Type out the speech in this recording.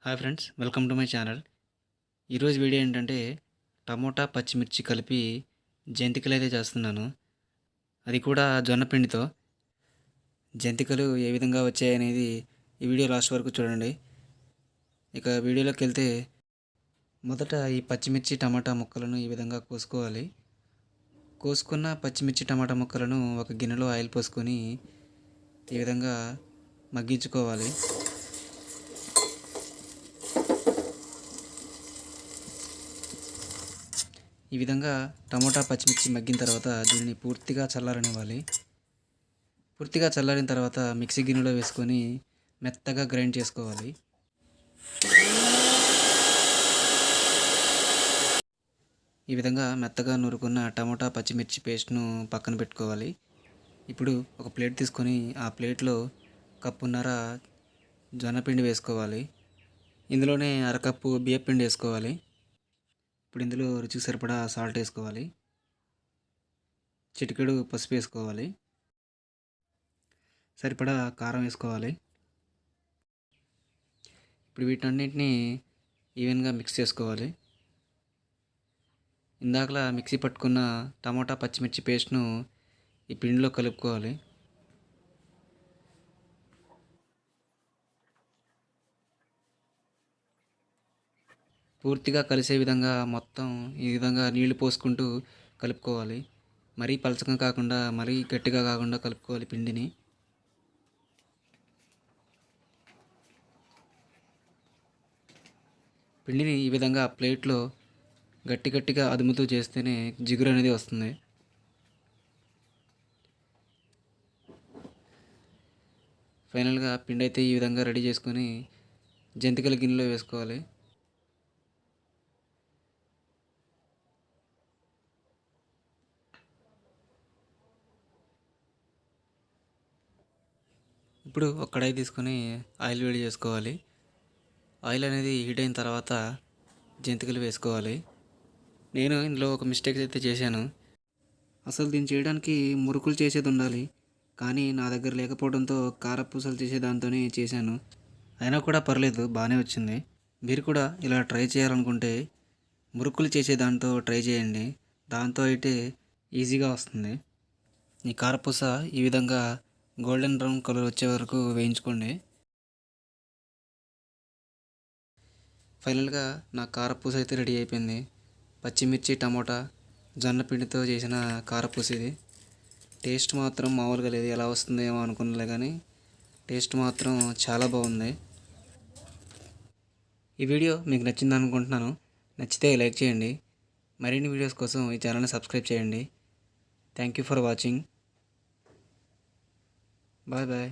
Hi friends, welcome to my channel. ఈరోజు video ఏంటంటే tomato పచ్చిమిర్చి కలిపి జంతికలు అయితే చేస్తున్నాను. అది కూడా జొన్న పిండితో. జంతికలు ఏ విధంగా వచ్చాయనేది ఈ వీడియో లాస్ట్ వరకు చూడండి. ఇక వీడియోలోకి వెళ్తే మొదట ఈ పచ్చిమిర్చి టమాటా ముక్కలను ఈ విధంగా కోసుకోవాలి. కోసుకున్న పచ్చిమిర్చి టమాటా ముక్కలను ఒక గిన్నెలో ఆయిల్ పోసుకొని ఈ విధంగా మగ్గించుకోవాలి. ఈ విధంగా టమోటా పచ్చిమిర్చి మగ్గిన తర్వాత దీనిని పూర్తిగా చల్లారనివ్వాలి. పూర్తిగా చల్లారిన తర్వాత మిక్సీ గిన్నెలో వేసుకొని మెత్తగా గ్రైండ్ చేసుకోవాలి. ఈ విధంగా మెత్తగా నూరుకున్న టమోటా పచ్చిమిర్చి పేస్ట్ను పక్కన పెట్టుకోవాలి. ఇప్పుడు ఒక ప్లేట్ తీసుకొని ఆ ప్లేట్లో కప్పున్నర జొన్నపిండి వేసుకోవాలి. ఇందులోనే అరకప్పు బియ్యపిండి వేసుకోవాలి. ఇప్పుడు ఇందులో రుచికి సరిపడా సాల్ట్ వేసుకోవాలి. చిటికెడు పసుపు వేసుకోవాలి. సరిపడా కారం వేసుకోవాలి. ఇప్పుడు వీటన్నిటిని ఈవెన్గా మిక్స్ చేసుకోవాలి. ఇందాకలా మిక్సీ పట్టుకున్న టమోటా పచ్చిమిర్చి పేస్ట్ను ఈ పిండిలో కలుపుకోవాలి. పూర్తిగా కలిసే విధంగా మొత్తం ఈ విధంగా నీళ్లు పోసుకుంటూ కలుపుకోవాలి. మరీ పలచగా కాకుండా మరీ గట్టిగా కాకుండా కలుపుకోవాలి పిండిని. పిండిని ఈ విధంగా ప్లేట్లో గట్టిగా అదుముతూ చేస్తేనే జిగురు అనేది వస్తుంది. ఫైనల్గా పిండి అయితే ఈ విధంగా రెడీ చేసుకొని జంతికల గిన్నెలో వేసుకోవాలి. ఇప్పుడు ఒక కడాయి తీసుకొని ఆయిల్ వేడి చేసుకోవాలి. ఆయిల్ అనేది హీట్ అయిన తర్వాత జంతికలు వేసుకోవాలి. నేను ఇందులో ఒక మిస్టేక్ అయితే చేశాను. అసలు దీన్ని చేయడానికి మురుకులు చేసేది ఉండాలి, కానీ నా దగ్గర లేకపోవడంతో కారపూసలు చేసే దాంతోనే చేశాను. అయినా కూడా పర్లేదు, బాగానే వచ్చింది. మీరు కూడా ఇలా ట్రై చేయాలనుకుంటే మురుకులు చేసే దాంతో ట్రై చేయండి. దాంతో అయితే ఈజీగా వస్తుంది. ఈ కారపూస ఈ విధంగా గోల్డెన్ బ్రౌన్ కలర్ వచ్చే వరకు వేయించుకోండి. ఫైనల్గా నా కారపూస అయితే రెడీ అయిపోయింది. పచ్చిమిర్చి టమోటా జొన్న పిండితో చేసిన కారపూస ఇది. టేస్ట్ మాత్రం మామూలుగా లేదు. ఎలా వస్తుందేమో అనుకున్నలే కానీ టేస్ట్ మాత్రం చాలా బాగుంది. ఈ వీడియో మీకు నచ్చింది అనుకుంటున్నాను. నచ్చితే లైక్ చేయండి. మరిన్ని వీడియోస్ కోసం ఈ ఛానల్ని సబ్స్క్రైబ్ చేయండి. Thank you for watching. Bye bye.